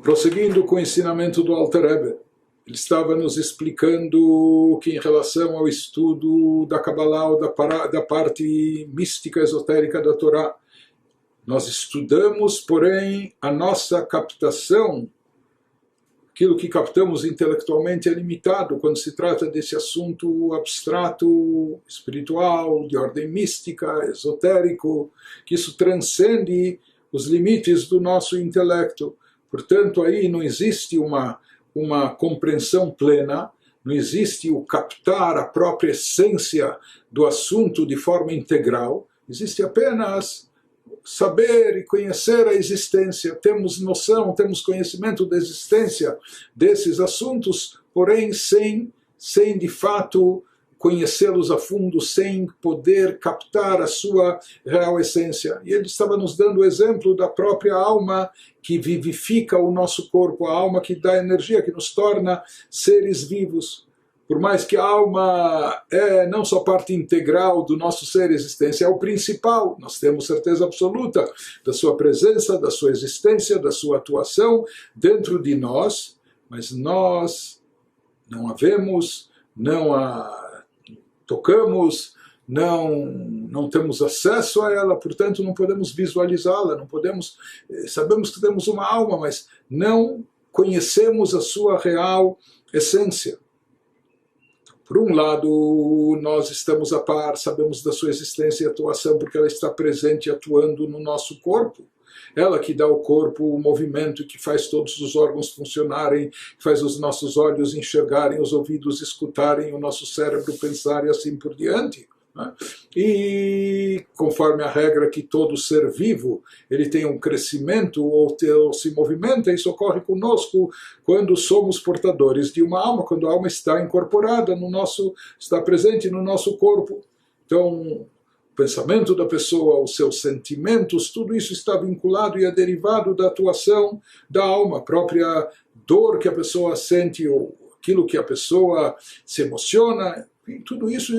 Prosseguindo com o ensinamento do Alter Rebbe, ele estava nos explicando que em relação ao estudo da Kabbalah ou da parte mística esotérica da Torá, nós estudamos, porém, a nossa captação, aquilo que captamos intelectualmente é limitado quando se trata desse assunto abstrato, espiritual, de ordem mística, esotérico, que isso transcende os limites do nosso intelecto. Portanto, aí não existe uma compreensão plena, não existe o captar a própria essência do assunto de forma integral, existe apenas saber e conhecer a existência. Temos noção, temos conhecimento da existência desses assuntos, porém sem de fato conhecê-los a fundo, sem poder captar a sua real essência. E ele estava nos dando o exemplo da própria alma que vivifica o nosso corpo, a alma que dá energia, que nos torna seres vivos. Por mais que a alma é não só parte integral do nosso ser e existência, é o principal. Nós temos certeza absoluta da sua presença, da sua existência, da sua atuação dentro de nós, mas nós não a vemos, não a tocamos, não temos acesso a ela, portanto não podemos visualizá-la, não podemos, sabemos que temos uma alma, mas não conhecemos a sua real essência. Por um lado, nós estamos a par, sabemos da sua existência e atuação, porque ela está presente e atuando no nosso corpo. Ela que dá ao corpo o movimento, que faz todos os órgãos funcionarem, que faz os nossos olhos enxergarem, os ouvidos escutarem, o nosso cérebro pensar e assim por diante. E conforme a regra que todo ser vivo ele tem um crescimento ou se movimenta, isso ocorre conosco quando somos portadores de uma alma, quando a alma está incorporada está presente no nosso corpo. Então, o pensamento da pessoa, os seus sentimentos, tudo isso está vinculado e é derivado da atuação da alma, a própria dor que a pessoa sente ou aquilo que a pessoa se emociona. E tudo isso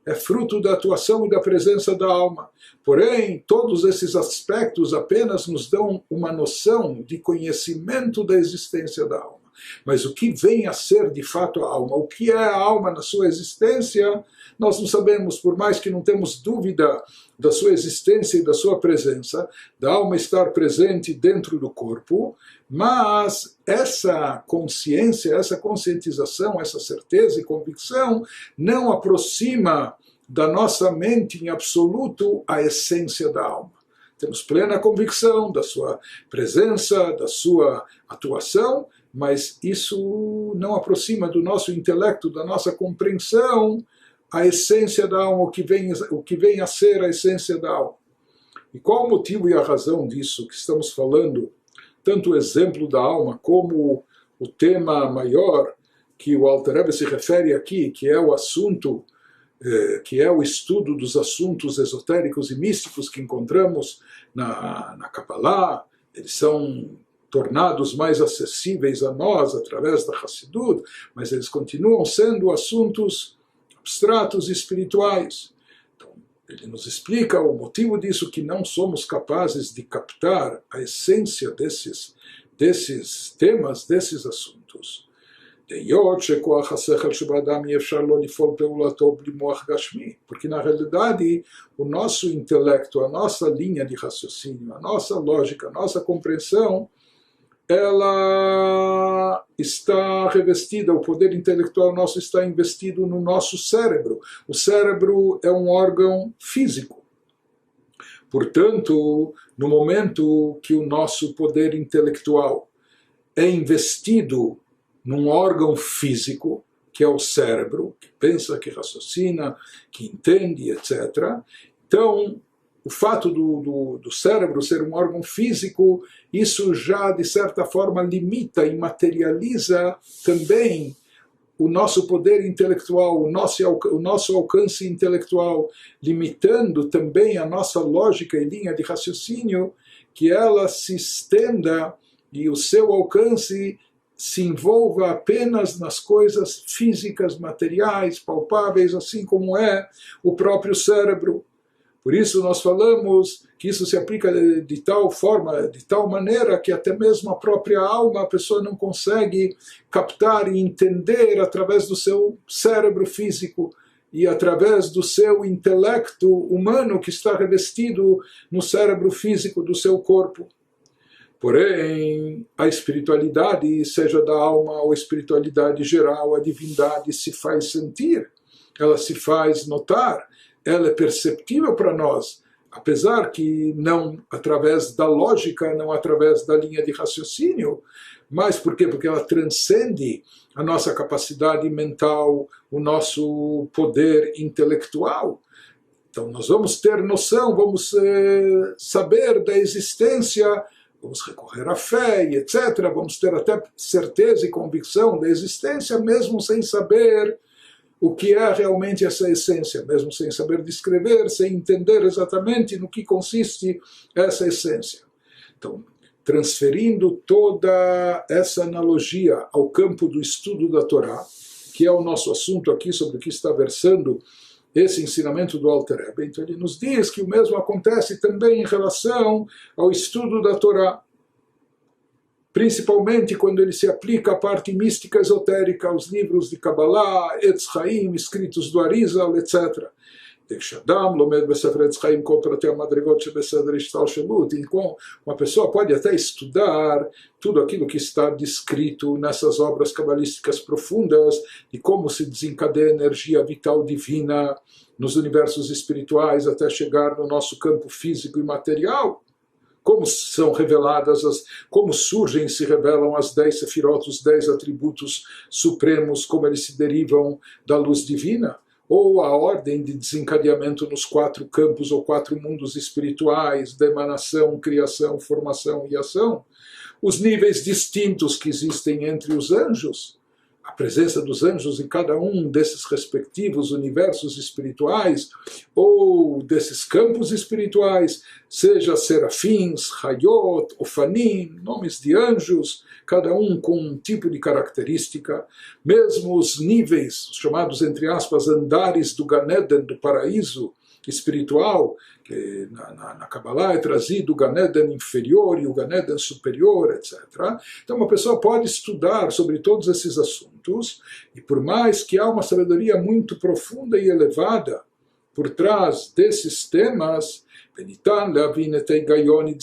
é fruto da atuação e da presença da alma. Porém, todos esses aspectos apenas nos dão uma noção de conhecimento da existência da alma. Mas o que vem a ser de fato a alma, o que é a alma na sua existência, nós não sabemos, por mais que não temos dúvida da sua existência e da sua presença, da alma estar presente dentro do corpo, mas essa consciência, essa conscientização, essa certeza e convicção não aproxima da nossa mente em absoluto a essência da alma. Temos plena convicção da sua presença, da sua atuação, mas isso não aproxima do nosso intelecto, da nossa compreensão, a essência da alma, o que vem a ser a essência da alma. E qual o motivo e a razão disso que estamos falando? Tanto o exemplo da alma como o tema maior que o Alter Rebbe se refere aqui, que é o assunto, que é o estudo dos assuntos esotéricos e místicos que encontramos na Kabbalah. Eles são tornados mais acessíveis a nós através da Hassidut, mas eles continuam sendo assuntos abstratos e espirituais. Então, ele nos explica o motivo disso, que não somos capazes de captar a essência desses temas, desses assuntos. Porque na realidade o nosso intelecto, a nossa linha de raciocínio, a nossa lógica, a nossa compreensão, ela está revestida, o poder intelectual nosso está investido no nosso cérebro. O cérebro é um órgão físico. Portanto, no momento que o nosso poder intelectual é investido num órgão físico, que é o cérebro, que pensa, que raciocina, que entende, etc., então, o fato do cérebro ser um órgão físico, isso já, de certa forma, limita e materializa também o nosso poder intelectual, o nosso alcance intelectual, limitando também a nossa lógica e linha de raciocínio, que ela se estenda e o seu alcance se envolva apenas nas coisas físicas, materiais, palpáveis, assim como é o próprio cérebro. Por isso nós falamos que isso se aplica de tal forma, de tal maneira que até mesmo a própria alma a pessoa não consegue captar e entender através do seu cérebro físico e através do seu intelecto humano que está revestido no cérebro físico do seu corpo. Porém, a espiritualidade, seja da alma ou a espiritualidade geral, a divindade se faz sentir, ela se faz notar, ela é perceptível para nós, apesar que não através da lógica, não através da linha de raciocínio, mas por quê? Porque ela transcende a nossa capacidade mental, o nosso poder intelectual. Então nós vamos ter noção, vamos saber da existência, vamos recorrer à fé e etc. Vamos ter até certeza e convicção da existência, mesmo sem saber o que é realmente essa essência, mesmo sem saber descrever, sem entender exatamente no que consiste essa essência. Então, transferindo toda essa analogia ao campo do estudo da Torá, que é o nosso assunto aqui, sobre o que está versando esse ensinamento do Alter Rebbe, então ele nos diz que o mesmo acontece também em relação ao estudo da Torá, principalmente quando ele se aplica à parte mística esotérica, aos livros de Kabbalah, Etz Chaim, escritos do Arizal, etc. Uma pessoa pode até estudar tudo aquilo que está descrito nessas obras cabalísticas profundas, de como se desencadeia a energia vital divina nos universos espirituais até chegar no nosso campo físico e material. Como são reveladas, como surgem e se revelam as 10 sefirot, os 10 atributos supremos, como eles se derivam da luz divina, ou a ordem de desencadeamento nos 4 campos ou 4 mundos espirituais, da emanação, criação, formação e ação, os níveis distintos que existem entre os anjos, a presença dos anjos em cada um desses respectivos universos espirituais, ou desses campos espirituais, seja serafins, hayot, ofanim, nomes de anjos, cada um com um tipo de característica, mesmo os níveis, chamados entre aspas, andares do Gan Eden, do paraíso espiritual, que na Kabbalah é trazido o Gan Eden inferior e o Gan Eden superior, etc. Então uma pessoa pode estudar sobre todos esses assuntos, e por mais que há uma sabedoria muito profunda e elevada por trás desses temas, de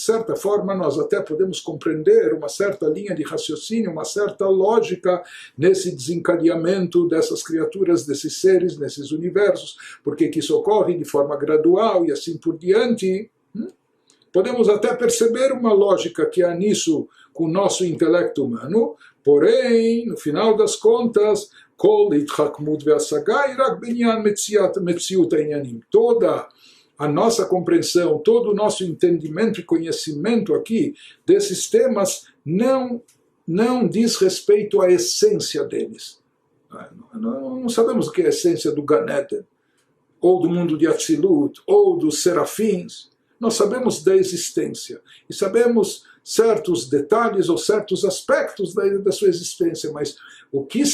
certa forma nós até podemos compreender uma certa linha de raciocínio, uma certa lógica nesse desencadeamento dessas criaturas, desses seres, nesses universos, porque que isso ocorre de forma gradual e assim por diante. Podemos até perceber uma lógica que há nisso com o nosso intelecto humano, porém, no final das contas, toda a nossa compreensão, todo o nosso entendimento e conhecimento aqui desses temas não diz respeito à essência deles. Não sabemos o que é a essência do Gan Eden, ou do mundo de Atzilut, ou dos serafins. Nós sabemos da existência e sabemos certos detalhes ou certos aspectos da sua existência, mas o que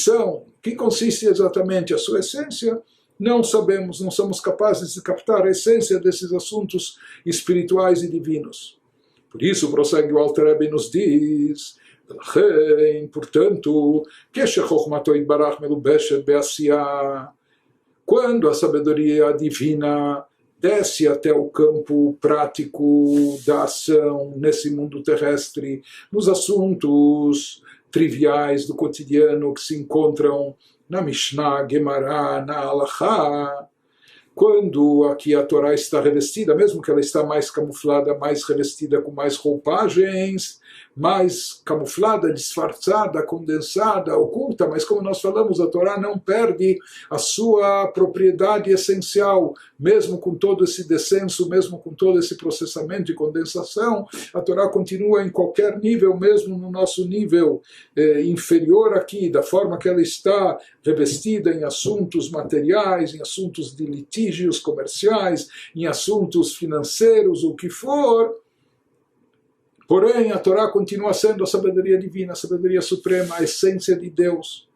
consiste exatamente a sua essência, não sabemos, não somos capazes de captar a essência desses assuntos espirituais e divinos. Por isso, prossegue o Alter Rebbe nos diz, portanto, quando a sabedoria divina desce até o campo prático da ação nesse mundo terrestre, nos assuntos triviais do cotidiano que se encontram na Mishnah, Gemara, na Halachá, quando aqui a Torá está revestida, mesmo que ela está mais camuflada, mais revestida com mais roupagens, mais camuflada, disfarçada, condensada, oculta, mas como nós falamos, a Torá não perde a sua propriedade essencial, mesmo com todo esse descenso, mesmo com todo esse processamento e condensação, a Torá continua em qualquer nível, mesmo no nosso nível inferior aqui, da forma que ela está revestida em assuntos materiais, em assuntos de litígios comerciais, em assuntos financeiros, o que for. Porém, a Torá continua sendo a sabedoria divina, a sabedoria suprema, a essência de Deus.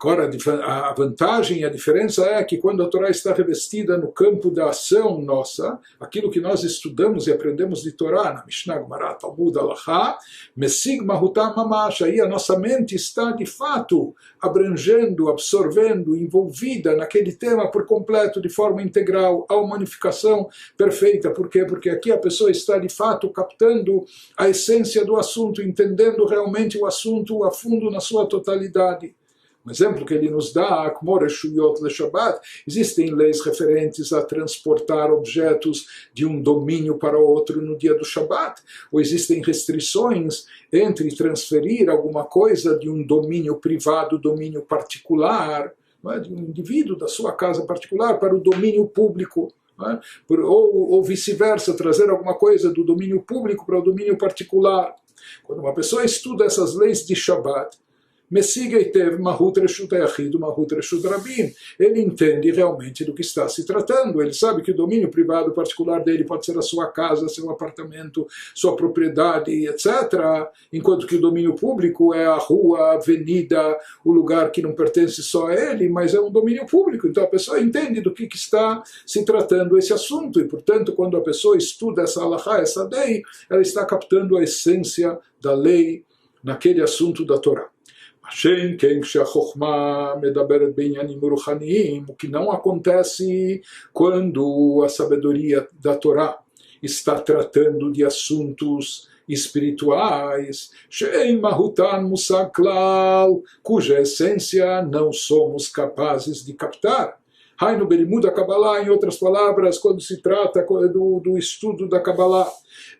Agora, a vantagem e a diferença é que quando a Torá está revestida no campo da ação nossa, aquilo que nós estudamos e aprendemos de Torá, na Mishnah, Gemara, Talmud, Halachá, Mesig Mahutam Mamash, aí a nossa mente está de fato abrangendo, absorvendo, envolvida naquele tema por completo, de forma integral, a humanificação perfeita. Por quê? Porque aqui a pessoa está de fato captando a essência do assunto, entendendo realmente o assunto a fundo na sua totalidade. Um exemplo que ele nos dá, como Reshuyot le Shabbat, existem leis referentes a transportar objetos de um domínio para outro no dia do Shabbat, ou existem restrições entre transferir alguma coisa de um domínio privado, domínio particular, não é? De um indivíduo da sua casa particular para o domínio público. Não é? Ou vice-versa, trazer alguma coisa do domínio público para o domínio particular. Quando uma pessoa estuda essas leis de Shabbat, Mesiga Eitev Mahut Reshut Hayachid Mahut Reshut Rabim. Ele entende realmente do que está se tratando. Ele sabe que o domínio privado particular dele pode ser a sua casa, seu apartamento, sua propriedade, etc. Enquanto que o domínio público é a rua, a avenida, o lugar que não pertence só a ele, mas é um domínio público. Então a pessoa entende do que está se tratando esse assunto. E, portanto, quando a pessoa estuda essa halachá, essa lei, ela está captando a essência da lei naquele assunto da Torá. O que não acontece quando a sabedoria da Torá está tratando de assuntos espirituais, cuja essência não somos capazes de captar. Hainu belimud da Kabbalah, em outras palavras, quando se trata do estudo da Kabbalah,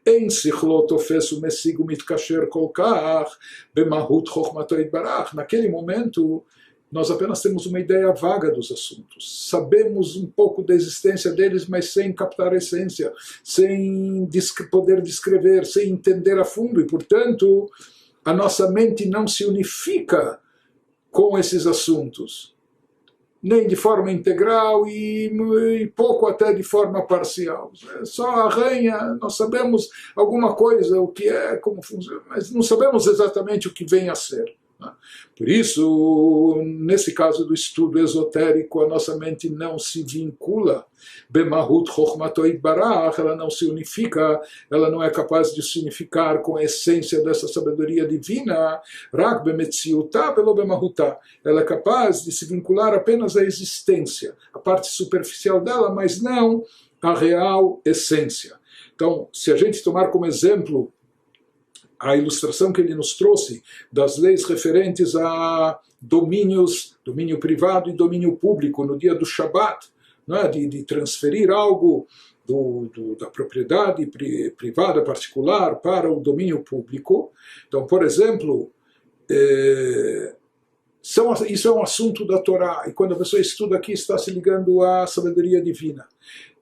em sichlot ofesu mesigu mitkasher kolkach bemahut chokhmato itbarach. Naquele momento, nós apenas temos uma ideia vaga dos assuntos. Sabemos um pouco da existência deles, mas sem captar a essência, sem poder descrever, sem entender a fundo. E, portanto, a nossa mente não se unifica com esses assuntos, nem de forma integral e pouco até de forma parcial. Só arranha, nós sabemos alguma coisa, o que é, como funciona, mas não sabemos exatamente o que vem a ser. Por isso, nesse caso do estudo esotérico, a nossa mente não se vincula, Bemahut Chokhmato Itbarach, ela não se unifica, ela não é capaz de se unificar com a essência dessa sabedoria divina, Rak Bemetziutá Belo Bemahutá, ela é capaz de se vincular apenas à existência, a parte superficial dela, mas não à real essência. Então, se a gente tomar como exemplo a ilustração que ele nos trouxe das leis referentes a domínios, domínio privado e domínio público no dia do Shabat, não é? de transferir algo da propriedade privada particular para o domínio público. Então, por exemplo, isso é um assunto da Torá, e quando a pessoa estuda aqui está se ligando à sabedoria divina.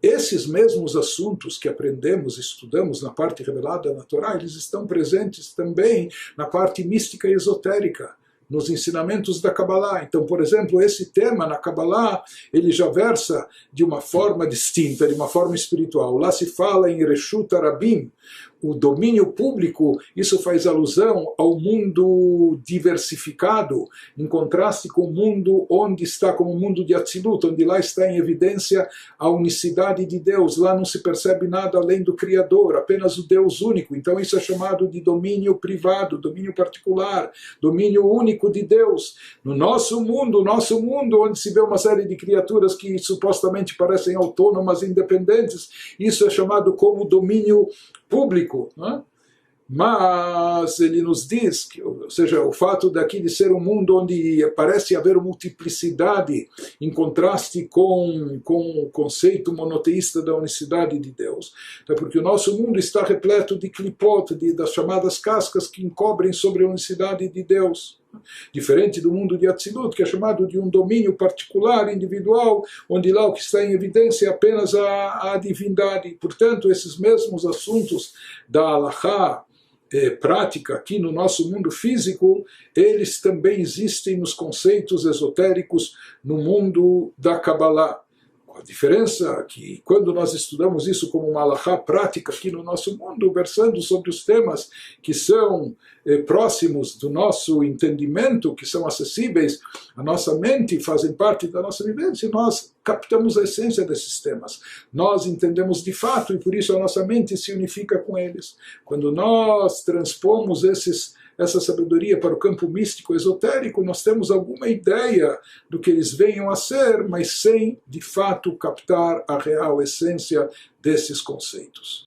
Esses mesmos assuntos que aprendemos, estudamos na parte revelada na Torá, eles estão presentes também na parte mística e esotérica, nos ensinamentos da Kabbalah. Então, por exemplo, esse tema na Kabbalah, ele já versa de uma forma distinta, de uma forma espiritual. Lá se fala em Reshut Rabim, o domínio público, isso faz alusão ao mundo diversificado, em contraste com o mundo onde está, como o mundo de Atzilut, onde lá está em evidência a unicidade de Deus. Lá não se percebe nada além do Criador, apenas o Deus único. Então isso é chamado de domínio privado, domínio particular, domínio único de Deus. No nosso mundo, onde se vê uma série de criaturas que supostamente parecem autônomas, independentes, isso é chamado como domínio público, né? Mas ele nos diz, ou seja, o fato daqui de ser um mundo onde parece haver multiplicidade em contraste com o conceito monoteísta da unicidade de Deus, é porque o nosso mundo está repleto de clipot, das chamadas cascas que encobrem sobre a unicidade de Deus. Diferente do mundo de Atzilut, que é chamado de um domínio particular, individual, onde lá o que está em evidência é apenas a divindade. Portanto, esses mesmos assuntos da halachá prática aqui no nosso mundo físico, eles também existem nos conceitos esotéricos no mundo da Kabbalah. A diferença é que quando nós estudamos isso como uma halakha prática aqui no nosso mundo, versando sobre os temas que são próximos do nosso entendimento, que são acessíveis à nossa mente, fazem parte da nossa vivência, nós captamos a essência desses temas. Nós entendemos de fato e por isso a nossa mente se unifica com eles. Quando nós transpomos essa sabedoria para o campo místico esotérico, nós temos alguma ideia do que eles venham a ser, mas sem, de fato, captar a real essência desses conceitos.